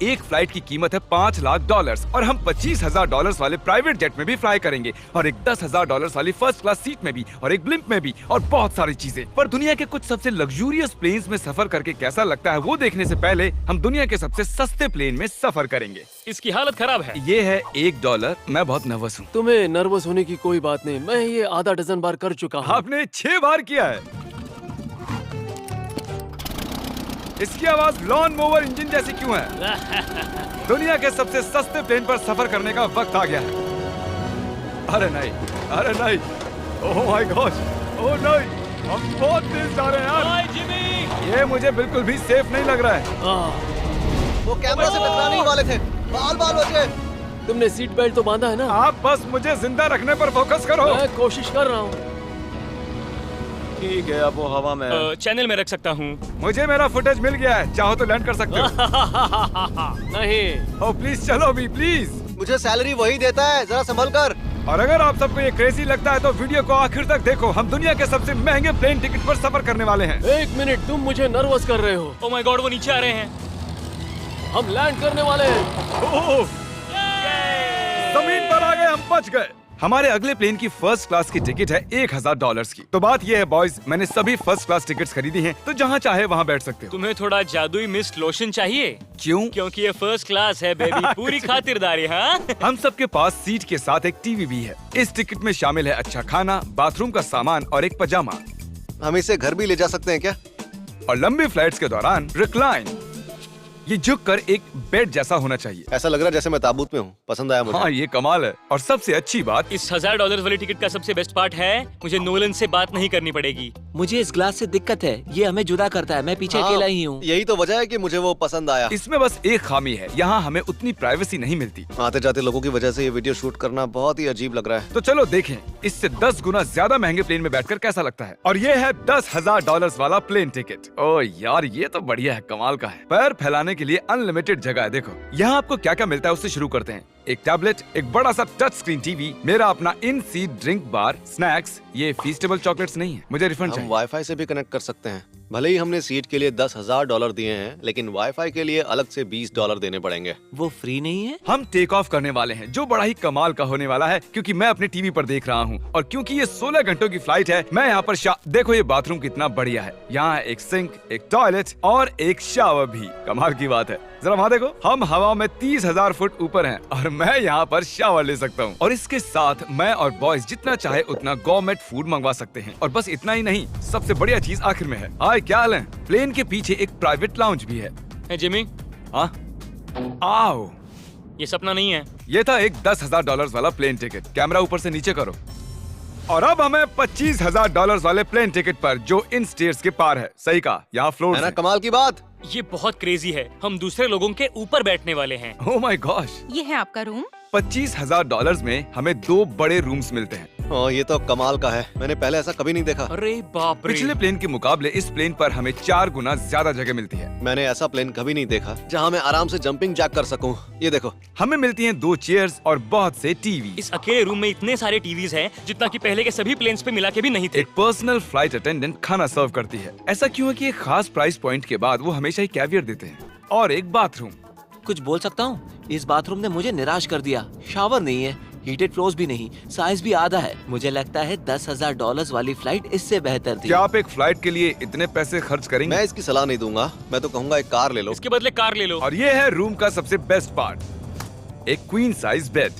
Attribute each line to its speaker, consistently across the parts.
Speaker 1: एक फ्लाइट की कीमत है $5,00,000 और हम $25,000 वाले प्राइवेट जेट में भी फ्लाई करेंगे और एक $10,000 वाली फर्स्ट क्लास सीट में भी और एक ब्लिम्प में भी और बहुत सारी चीजें। पर दुनिया के कुछ सबसे लग्जूरियस प्लेन्स में सफर करके कैसा लगता है वो देखने से पहले हम दुनिया के सबसे सस्ते प्लेन में सफर करेंगे।
Speaker 2: इसकी हालत खराब है।
Speaker 1: ये है $1। मैं बहुत नर्वस हूँ।
Speaker 3: तुम्हें नर्वस होने की कोई बात नहीं, मैं ये आधा डजन बार कर चुका हूँ।
Speaker 1: आपने 6 बार किया है। इसकी आवाज लॉन मोवर इंजन जैसी क्यों है? दुनिया के सबसे सस्ते प्लेन पर सफर करने का वक्त आ गया है। अरे नहीं, अरे नहीं, ओह माय गॉड, ओह नहीं, हम बहुत तेज जा रहे हैं यार।
Speaker 2: हाय जिमी,
Speaker 1: ये मुझे बिल्कुल भी सेफ नहीं लग रहा है।
Speaker 4: वो कैमरा से टकराने ही वाले थे, बाल बच गए।
Speaker 3: तुमने सीट बेल्ट तो बांधा है ना?
Speaker 1: आप बस मुझे जिंदा रखने पर फोकस करो।
Speaker 3: मैं कोशिश कर रहा हूँ।
Speaker 4: ठीक है, अब वो हवा में है।
Speaker 2: चैनल में रख सकता हूँ।
Speaker 1: मुझे मेरा फुटेज मिल गया है, चाहो तो लैंड कर सकते हो।
Speaker 3: नहीं।
Speaker 1: ओह प्लीज चलो भी प्लीज।
Speaker 4: मुझे सैलरी वही देता है, जरा संभल कर।
Speaker 1: और अगर आप सबको ये क्रेजी लगता है तो वीडियो को आखिर तक देखो। हम दुनिया के सबसे महंगे प्लेन टिकट पर सफर करने वाले हैं।
Speaker 3: एक मिनट, तुम मुझे नर्वस कर रहे हो।
Speaker 2: ओह माय गॉड, वो नीचे आ रहे हैं।
Speaker 3: हम लैंड करने वाले हैं।
Speaker 1: ओह, जमीन पर आ गए, हम बच गए। हमारे अगले प्लेन की फर्स्ट क्लास की टिकट है $1,000 की। तो बात ये है बॉयज, मैंने सभी फर्स्ट क्लास टिकट्स खरीदी हैं, तो जहाँ चाहे वहाँ बैठ सकते हो।
Speaker 2: तुम्हें थोड़ा जादुई मिस्ट लोशन चाहिए?
Speaker 1: क्यों?
Speaker 2: क्योंकि ये फर्स्ट क्लास है बेबी, पूरी खातिरदारी। हाँ,
Speaker 1: हम सबके पास सीट के साथ एक टीवी भी है। इस टिकट में शामिल है अच्छा खाना, बाथरूम का सामान और एक पजामा।
Speaker 4: हम इसे घर भी ले जा सकते हैं क्या?
Speaker 1: और लंबी फ्लाइट्स के दौरान रिक्लाइन, ये झुक कर एक बेड जैसा होना चाहिए।
Speaker 4: ऐसा लग रहा है जैसे मैं ताबूत में हूँ। पसंद आया मुझे।
Speaker 1: हाँ, ये कमाल है। और सबसे अच्छी बात,
Speaker 2: इस $1,000 वाली टिकट का सबसे बेस्ट पार्ट है मुझे नोलन से बात नहीं करनी पड़ेगी।
Speaker 5: मुझे इस ग्लास से दिक्कत है, ये हमें जुदा करता है। मैं पीछे अकेला ही हूँ।
Speaker 4: यही तो वजह है कि मुझे वो पसंद आया।
Speaker 1: इसमें बस एक खामी है, यहाँ हमें उतनी प्राइवेसी नहीं मिलती।
Speaker 4: आते जाते लोगों की वजह से ये वीडियो शूट करना बहुत ही अजीब लग रहा है।
Speaker 1: तो चलो देखें इससे 10 गुना ज्यादा महंगे प्लेन में बैठकर कैसा लगता है। और ये है $10,000 वाला प्लेन टिकट। ओह यार, ये तो बढ़िया है, कमाल का है। पैर फैलाने के लिए अनलिमिटेड जगह है। देखो यहाँ आपको क्या क्या मिलता है, उससे शुरू करते हैं। एक टैबलेट, एक बड़ा सा टच स्क्रीन टीवी, मेरा अपना इन सीट ड्रिंक बार, स्नैक्स। ये फीस्टेबल चॉकलेट्स नहीं है, मुझे रिफंड
Speaker 4: हम
Speaker 1: चाहिए।
Speaker 4: वाईफाई से भी कनेक्ट कर सकते हैं। भले ही हमने सीट के लिए $10,000 दिए हैं, लेकिन वाईफाई के लिए अलग से $20 देने पड़ेंगे।
Speaker 5: वो फ्री नहीं है?
Speaker 1: हम टेक ऑफ करने वाले हैं, जो बड़ा ही कमाल का होने वाला है, क्योंकि मैं अपने टीवी पर देख रहा हूँ। और क्योंकि ये 16 घंटों की फ्लाइट है, मैं यहाँ पर देखो ये बाथरूम कितना बढ़िया है। यहाँ एक सिंक, एक टॉयलेट और एक शावर भी। कमाल की बात है, जरा वहाँ देखो, हम हवा में 30,000 फुट ऊपर हैं और मैं यहाँ पर शावर ले सकता हूँ। और इसके साथ मैं और बॉयज जितना चाहे उतना गवर्नमेंट फूड मंगवा सकते हैं। और बस इतना ही नहीं, सबसे बढ़िया चीज आखिर में है। हाय, क्या हाल है? प्लेन के पीछे एक प्राइवेट लाउंज भी है।
Speaker 2: है जिमी,
Speaker 1: हाँ, आओ,
Speaker 2: ये सपना नहीं है।
Speaker 1: ये था एक $10,000 वाला प्लेन टिकट। कैमरा ऊपर से नीचे करो। और अब हमें $25,000 वाले प्लेन टिकट पर, जो इन स्टेयर्स के पार है। सही कहा, यहाँ फ्लोर
Speaker 4: है ना कमाल की बात?
Speaker 2: ये बहुत क्रेजी है, हम दूसरे लोगों के ऊपर बैठने वाले हैं।
Speaker 1: ओह माय गॉश,
Speaker 6: ये है आपका रूम।
Speaker 1: $25,000 में हमें 2 बड़े रूम्स मिलते हैं।
Speaker 4: ओह, ये तो कमाल का है, मैंने पहले ऐसा कभी नहीं देखा।
Speaker 2: अरे बाप रे,
Speaker 1: पिछले प्लेन के मुकाबले इस प्लेन पर हमें 4 गुना ज्यादा जगह मिलती है।
Speaker 4: मैंने ऐसा प्लेन कभी नहीं देखा जहाँ मैं आराम से जंपिंग जैक कर सकूं। ये देखो,
Speaker 1: हमें मिलती हैं 2 चेयर्स और बहुत से टीवी।
Speaker 2: इस अकेले रूम में इतने सारे टीवीज हैं जितना कि पहले के सभी प्लेन्स पे मिला के भी नहीं थे।
Speaker 1: एक पर्सनल फ्लाइट अटेंडेंट खाना सर्व करती है। ऐसा क्यों है कि एक खास प्राइस पॉइंट के बाद वो हमेशा ही कैवियर देते हैं। और एक बाथरूम।
Speaker 5: कुछ बोल सकता हूँ? इस बाथरूम ने मुझे निराश कर दिया। शावर नहीं है, हीटेड फ्लोर्स भी नहीं, साइज भी आधा है। मुझे लगता है $10,000 वाली फ्लाइट इससे बेहतर थी।
Speaker 1: क्या आप एक फ्लाइट के लिए इतने पैसे खर्च करेंगे?
Speaker 4: मैं इसकी सलाह नहीं दूंगा, मैं तो कहूँगा एक कार ले लो।
Speaker 2: इसके बदले कार ले लो।
Speaker 1: और ये है रूम का सबसे बेस्ट पार्ट, एक क्वीन साइज बेड।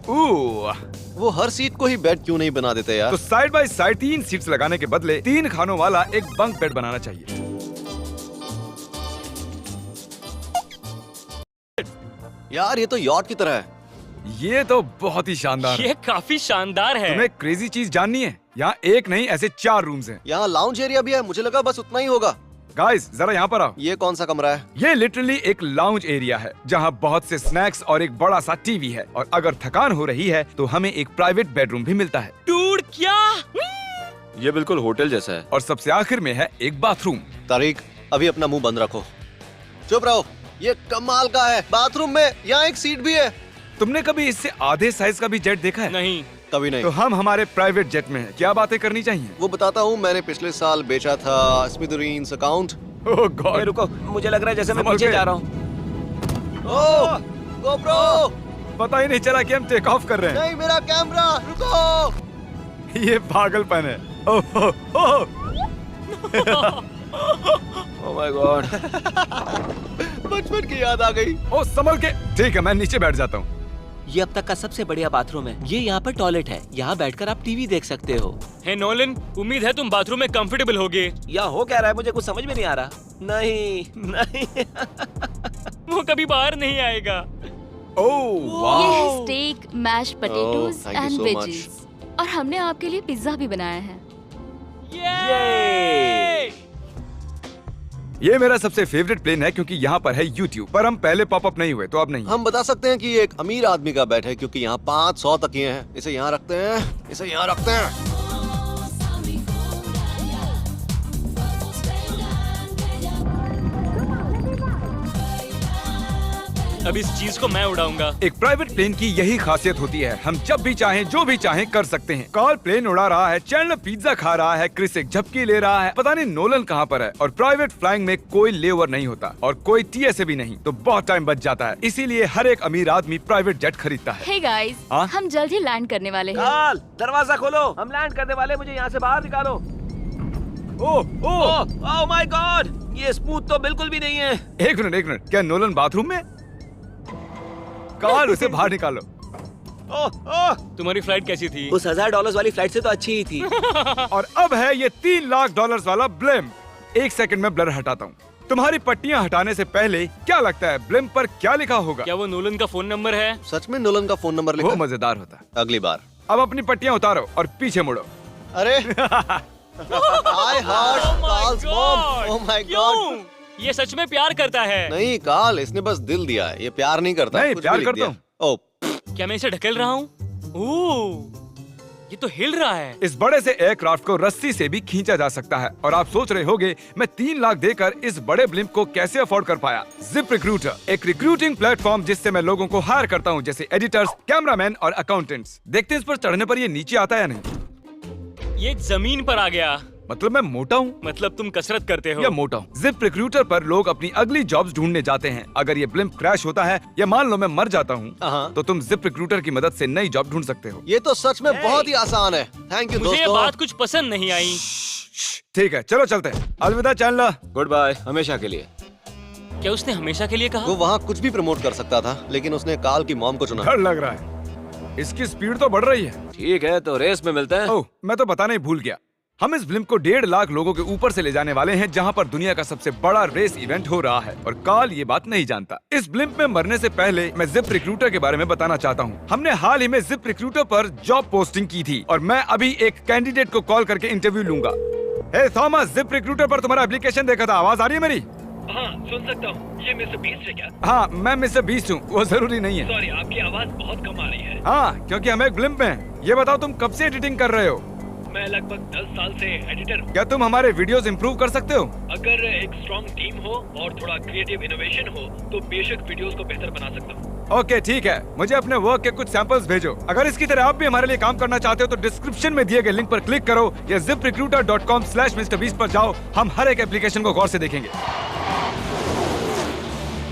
Speaker 4: वो हर सीट को ही बेड क्यों नहीं बना देते यार?
Speaker 1: तो साइड बाय साइड 3 सीट्स लगाने के बदले 3 खानों वाला एक बंक बेड बनाना चाहिए।
Speaker 4: यार ये तो यॉट की तरह है।
Speaker 1: ये तो बहुत ही शानदार है।
Speaker 2: ये काफी शानदार है।
Speaker 1: तुम्हें क्रेजी चीज जाननी है? यहाँ एक नहीं, ऐसे 4 रूम्स हैं।
Speaker 4: यहाँ लाउंज एरिया भी है, मुझे लगा बस उतना ही होगा।
Speaker 1: गाइस जरा यहाँ पर आओ।
Speaker 4: ये कौन सा कमरा है?
Speaker 1: ये लिटरली एक लाउंज एरिया है, जहाँ बहुत से स्नैक्स और एक बड़ा सा टीवी है। और अगर थकान हो रही है तो हमें एक प्राइवेट बेडरूम भी मिलता है।
Speaker 2: डूड, क्या?
Speaker 7: ये बिल्कुल होटल जैसा है।
Speaker 1: और सबसे आखिर में है एक बाथरूम।
Speaker 4: तारिक, अभी अपना मुंह बंद रखो, चुप रहो। ये कमाल का है, बाथरूम में यहाँ एक सीट भी है।
Speaker 1: तुमने कभी इससे आधे साइज का भी जेट देखा है?
Speaker 2: नहीं,
Speaker 4: कभी नहीं।
Speaker 1: तो हम हमारे प्राइवेट जेट में हैं। क्या बातें करनी चाहिए?
Speaker 4: वो बताता हूँ, मैंने पिछले साल बेचा था स्मिथेरियंस अकाउंट।
Speaker 1: ओह गॉड,
Speaker 5: रुको, मुझे लग रहा है जैसे मैं
Speaker 1: संभल
Speaker 5: पीछे
Speaker 1: के।
Speaker 5: जा रहा हूँ।
Speaker 4: ओह गोप्रो,
Speaker 1: पता ही नहीं चला कि हम टेक ऑफ कर रहे
Speaker 4: नहीं मेरा कैमरा, रुको।
Speaker 1: हैं। ये पागलपन है। ओह, ओह,
Speaker 5: ओह माय गॉड।
Speaker 4: बचपन की याद आ गई।
Speaker 1: ओह, संभल के। ठीक है, मैं नीचे बैठ जाता हूँ।
Speaker 5: ये अब तक का सबसे बढ़िया बाथरूम है। ये यहाँ पर टॉयलेट है। यहाँ बैठकर आप टीवी देख सकते हो।
Speaker 2: हे नोलन, उम्मीद है तुम बाथरूम में कंफर्टेबल होगे।
Speaker 5: या हो क्या रहा है मुझे कुछ समझ में नहीं आ रहा। नहीं नहीं।
Speaker 2: वो कभी बाहर नहीं आएगा।
Speaker 1: ओह,
Speaker 6: ये
Speaker 1: वाह।
Speaker 6: है steak, mash potatoes
Speaker 4: thank you
Speaker 6: and
Speaker 4: so
Speaker 6: veggies. और हमने आपके लिए पिज्जा भी बनाया है।
Speaker 2: ये
Speaker 1: ये मेरा सबसे फेवरेट प्लेन है क्योंकि यहाँ पर है YouTube। पर हम पहले पॉपअप नहीं हुए तो अब नहीं।
Speaker 4: हम बता सकते हैं कि ये एक अमीर आदमी का बेड है क्योंकि यहाँ 500 तकिए हैं। इसे यहाँ रखते हैं, इसे यहाँ रखते हैं।
Speaker 2: अब इस चीज को मैं उड़ाऊंगा।
Speaker 1: एक प्राइवेट प्लेन की यही खासियत होती है, हम जब भी चाहें जो भी चाहें कर सकते हैं। कार्ल प्लेन उड़ा रहा है, चैंडलर पिज्जा खा रहा है, क्रिस एक झपकी ले रहा है, पता नहीं नोलन कहाँ पर है। और प्राइवेट फ्लाइंग में कोई लेओवर नहीं होता और कोई TSA भी नहीं, तो बहुत टाइम बच जाता है। इसीलिए हर एक अमीर आदमी प्राइवेट जेट खरीदता है।
Speaker 6: हे गाइस,
Speaker 1: हाँ?
Speaker 6: हम जल्द ही लैंड करने वाले हैं।
Speaker 5: काल, दरवाजा खोलो, हम लैंड करने वाले। मुझे यहाँ से बाहर निकालो।
Speaker 1: ओह, ओह,
Speaker 5: ओह माय गॉड, ये स्मूथ तो बिल्कुल भी नहीं है।
Speaker 1: एक मिनट, क्या नोलन बाथरूम में? कार्ल, उसे बाहर निकालो।
Speaker 5: ओह ओह,
Speaker 2: तुम्हारी फ्लाइट कैसी थी?
Speaker 5: उस $1000 वाली फ्लाइट से तो अच्छी ही थी।
Speaker 1: और अब है ये $3 लाख वाला ब्लिम्प। एक सेकंड में ब्लर हटाता हूँ। तुम्हारी पट्टियाँ हटाने से पहले क्या लगता है ब्लिम्प पर क्या लिखा होगा?
Speaker 2: क्या वो नोलन का फोन नंबर है?
Speaker 4: सच में नोलन का फोन नंबर लिखा
Speaker 1: वो
Speaker 4: है?
Speaker 1: मजेदार होता है।
Speaker 4: अगली बार।
Speaker 1: अब अपनी पट्टियाँ उतारो और पीछे मुड़ो।
Speaker 4: अरे I heard Carl's mom. Oh my God.
Speaker 2: क्यों? ये सच में प्यार करता है?
Speaker 4: नहीं कार्ल, इसने बस दिल दिया है। ये प्यार नहीं करता।
Speaker 1: नहीं,
Speaker 4: कुछ
Speaker 1: प्यार
Speaker 4: भी लिख
Speaker 1: करता
Speaker 4: दिया।
Speaker 1: हूँ।
Speaker 4: ओह,
Speaker 2: क्या मैं इसे ढकेल रहा हूँ? ओह, ये तो हिल रहा है।
Speaker 1: इस बड़े से एयरक्राफ्ट को रस्सी से भी खींचा जा सकता है। और आप सोच रहे होंगे मैं 3 लाख देकर इस बड़े ब्लिम्प को कैसे अफोर्ड कर पाया। जिप रिक्रूटर, एक रिक्रूटिंग प्लेटफॉर्म जिससे मैं लोगों को हायर करता हूँ, जैसे एडिटर्स, कैमरामैन और अकाउंटेंट्स। देखते हैं इस पर चढ़ने पर ये नीचे आता है या नहीं।
Speaker 2: ये जमीन पर आ गया।
Speaker 1: मतलब मैं मोटा हूँ
Speaker 2: मतलब तुम कसरत करते हो?
Speaker 1: या मोटा हूँ। जिप रिक्रूटर पर लोग अपनी अगली जॉब्स ढूंढने जाते हैं। अगर ये ब्लिम्प क्रैश होता है या मान लो मैं मर जाता हूँ,
Speaker 4: हाँ।
Speaker 1: तो तुम जिप रिक्रूटर की मदद से नई जॉब ढूंढ सकते हो।
Speaker 4: ये तो सच में बहुत ही आसान है। थैंक यू
Speaker 2: मुझे ये
Speaker 4: दोस्तों।
Speaker 2: बात कुछ पसंद नहीं आई।
Speaker 1: ठीक है, चलो चलते हैं। अलविदा चैंडलर।
Speaker 7: गुड बाय, हमेशा के लिए।
Speaker 2: क्या उसने हमेशा के लिए कहा?
Speaker 4: वो वहाँ कुछ भी प्रमोट कर सकता था, लेकिन उसने कार्ल की मॉम को चुना।
Speaker 1: डर लग रहा है, इसकी स्पीड तो बढ़ रही है।
Speaker 7: ठीक है, तो रेस में मिलते हैं।
Speaker 1: ओह, मैं तो बताना ही भूल गया। हम इस ब्लिम्प को 1.5 लाख लोगों के ऊपर से ले जाने वाले हैं, जहां पर दुनिया का सबसे बड़ा रेस इवेंट हो रहा है। और कार्ल ये बात नहीं जानता। इस ब्लिम्प में मरने से पहले मैं जिप रिक्रूटर के बारे में बताना चाहता हूँ। हमने हाल ही में जिप रिक्रूटर पर जॉब पोस्टिंग की थी और मैं अभी एक कैंडिडेट को कॉल करके इंटरव्यू लूंगा। हे थॉमस, जिप रिक्रूटर पर तुम्हारा एप्लीकेशन देखा था। आवाज आ रही है मेरी?
Speaker 8: हाँ, सुन सकता हूँ। ये मिस्टर बीस्ट है क्या?
Speaker 1: हाँ, मैं मिस्टर बीस्ट हूँ। वो जरूरी नहीं है।
Speaker 8: सॉरी, आपकी आवाज बहुत कम आ रही है।
Speaker 1: हाँ, क्योंकि हम एक ब्लिम्प में हैं। ये बताओ तुम कब से एडिटिंग कर रहे हो?
Speaker 8: मैं लगभग 10 साल से एडिटर हूँ।
Speaker 1: क्या तुम हमारे वीडियोस इंप्रूव कर सकते हो?
Speaker 8: अगर एक स्ट्रॉन्ग टीम हो और थोड़ा क्रिएटिव इनोवेशन हो तो बेशक वीडियोस को बेहतर बना सकता हूँ।
Speaker 1: ओके, ठीक है। मुझे अपने वर्क के कुछ सैंपल्स भेजो। अगर इसकी तरह आप भी हमारे लिए काम करना चाहते हो तो डिस्क्रिप्शन में दिए गए लिंक पर क्लिक करो या ziprecruiter.com/MrBeast पर जाओ। हम हर एक एप्लीकेशन को गौर से देखेंगे।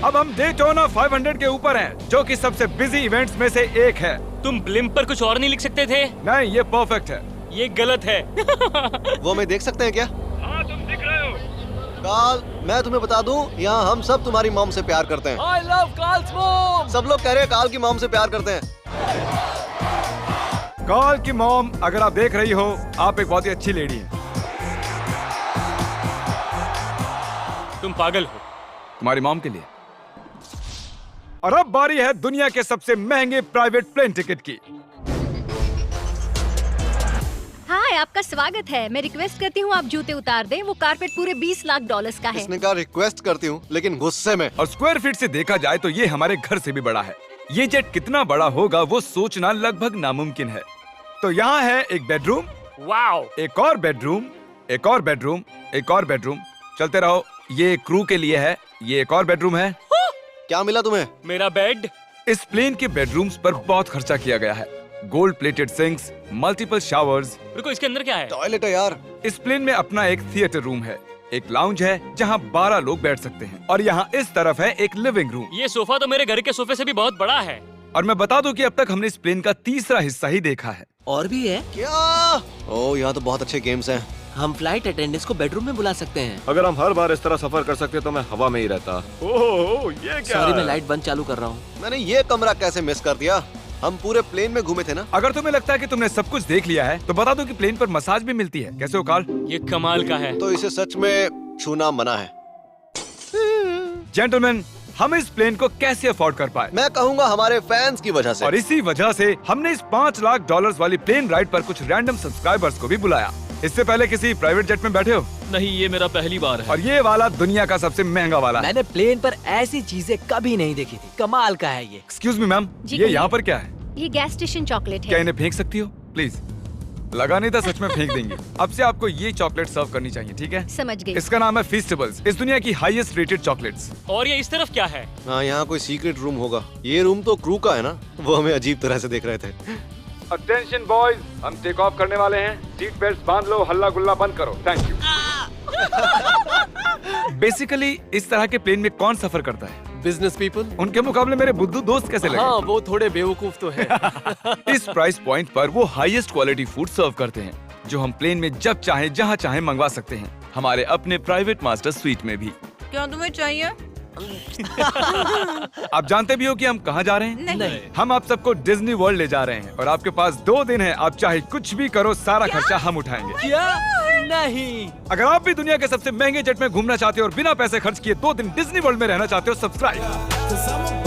Speaker 1: अब हम डेटोना 500 के ऊपर हैं, जो कि सबसे बिजी इवेंट्स में से एक है।
Speaker 2: तुम ब्लिम्प पर कुछ और नहीं लिख सकते थे?
Speaker 1: नहीं, ये परफेक्ट है।
Speaker 2: ये गलत है।
Speaker 4: वो हमें देख सकते हैं क्या?
Speaker 8: हाँ, तुम दिख रहे हो।
Speaker 4: कार्ल, मैं तुम्हें बता दूं, यहाँ हम सब तुम्हारी मॉम से प्यार करते हैं।
Speaker 3: I love Carl's mom.
Speaker 4: सब लोग कह रहे हैं कार्ल की मॉम से प्यार करते हैं।
Speaker 1: कार्ल की मॉम, अगर आप देख रही हो, आप एक बहुत ही अच्छी लेडी हैं।
Speaker 2: तुम पागल हो।
Speaker 1: तुम्हारी मॉम के लिए। और अब बारी है दुनिया के सबसे महंगे प्राइवेट प्लेन टिकट की।
Speaker 9: हाय, आपका स्वागत है। मैं रिक्वेस्ट करती हूँ आप जूते उतार दें। वो कारपेट पूरे $20 लाख का है।
Speaker 4: इसने कहा रिक्वेस्ट करती हूँ, लेकिन गुस्से में।
Speaker 1: और स्क्वायर फीट से देखा जाए तो ये हमारे घर से भी बड़ा है। ये जेट कितना बड़ा होगा वो सोचना लगभग नामुमकिन है। तो यहाँ है एक बेडरूम,
Speaker 2: वाओ,
Speaker 1: एक और बेडरूम, एक और बेडरूम, एक और बेडरूम। चलते रहो। ये क्रू के लिए है। ये एक और बेडरूम है।
Speaker 4: क्या मिला तुम्हें?
Speaker 2: मेरा बेड।
Speaker 1: इस प्लेन के बेडरूम्स पर बहुत खर्चा किया गया है। Gold plated sinks, multiple showers.
Speaker 2: रुको, इसके अंदर क्या है?
Speaker 4: टॉयलेट है यार।
Speaker 1: इस प्लेन में अपना एक थिएटर रूम है, एक लाउंज है जहाँ 12 लोग बैठ सकते हैं और यहाँ इस तरफ है एक लिविंग रूम।
Speaker 2: ये सोफा तो मेरे घर के सोफे से भी बहुत बड़ा है।
Speaker 1: और मैं बता दूं कि अब तक हमने इस प्लेन का तीसरा हिस्सा ही देखा है।
Speaker 5: और भी है।
Speaker 4: क्या? ओह, यहाँ तो बहुत अच्छे गेम्स हैं।
Speaker 5: हम फ्लाइट अटेंडेंट्स को बेडरूम में बुला सकते हैं।
Speaker 7: अगर हम हर बार इस तरह सफर कर सकते तो मैं हवा में ही रहता। ओह, ये क्या?
Speaker 5: सॉरी, मैं लाइट बंद चालू कर रहा हूँ।
Speaker 4: मैंने ये कमरा कैसे मिस कर दिया? हम पूरे प्लेन में घूमे थे ना।
Speaker 1: अगर तुम्हें लगता है कि तुमने सब कुछ देख लिया है तो बता दो कि प्लेन पर मसाज भी मिलती है। कैसे हो कार्ल?
Speaker 2: ये कमाल का है।
Speaker 4: तो इसे सच में छूना मना है।
Speaker 1: जेंटलमैन, हम इस प्लेन को कैसे अफोर्ड कर पाए?
Speaker 4: मैं कहूँगा हमारे फैंस की वजह से।
Speaker 1: और इसी वजह से हमने इस $5 लाख वाली प्लेन राइड पर कुछ रैंडम सब्सक्राइबर्स को भी बुलाया। इससे पहले किसी प्राइवेट जेट में बैठे हो?
Speaker 3: नहीं, ये मेरा पहली बार है।
Speaker 1: और ये वाला दुनिया का सबसे महंगा वाला है।
Speaker 10: मैंने प्लेन पर ऐसी चीजें कभी नहीं देखी थी। कमाल का है ये।
Speaker 1: एक्सक्यूज मी मैम,
Speaker 9: जी
Speaker 1: ये
Speaker 9: कहिए।
Speaker 1: यहाँ पर क्या है?
Speaker 9: ये गैस स्टेशन चॉकलेट
Speaker 1: क्या
Speaker 9: है।
Speaker 1: इन्हें फेंक सकती हो प्लीज? लगा नहीं था, सच में फेंक देंगे। अब से आपको ये चॉकलेट सर्व करनी चाहिए, ठीक है?
Speaker 9: समझ गई।
Speaker 1: इसका नाम है फीस्टेबल्स, इस दुनिया की हाईएस्ट रेटेड चॉकलेट्स।
Speaker 2: और ये इस तरफ क्या है?
Speaker 4: हाँ, यहाँ कोई सीक्रेट रूम होगा। ये रूम तो क्रू का है ना, वो हमें अजीब तरह से देख रहे थे।
Speaker 1: अटेंशन बॉयज, हम टेक ऑफ करने वाले हैं। सीट बेल्ट बांध लो, हल्ला गुल्ला बंद करो। Thank you. बेसिकली इस तरह के प्लेन में कौन सफर करता है?
Speaker 3: Business people.
Speaker 1: उनके मुकाबले मेरे बुद्धू दोस्त कैसे लगे?
Speaker 3: हाँ, वो थोड़े बेवकूफ तो है।
Speaker 1: इस प्राइस पॉइंट पर वो हाईएस्ट क्वालिटी फूड सर्व करते हैं जो हम प्लेन में जब चाहे जहाँ चाहे मंगवा सकते हैं, हमारे अपने प्राइवेट मास्टर स्वीट में भी।
Speaker 11: क्या तुम्हें चाहिए?
Speaker 1: आप जानते भी हो कि हम कहाँ जा रहे हैं?
Speaker 11: नहीं।
Speaker 1: हम आप सबको डिज्नी वर्ल्ड ले जा रहे हैं और आपके पास 2 दिन है। आप चाहे कुछ भी करो, सारा खर्चा हम उठाएंगे।
Speaker 10: क्या? नहीं।
Speaker 1: अगर आप भी दुनिया के सबसे महंगे जेट में घूमना चाहते हो और बिना पैसे खर्च किए 2 दिन डिज्नी वर्ल्ड में रहना चाहते हो, सब्सक्राइब।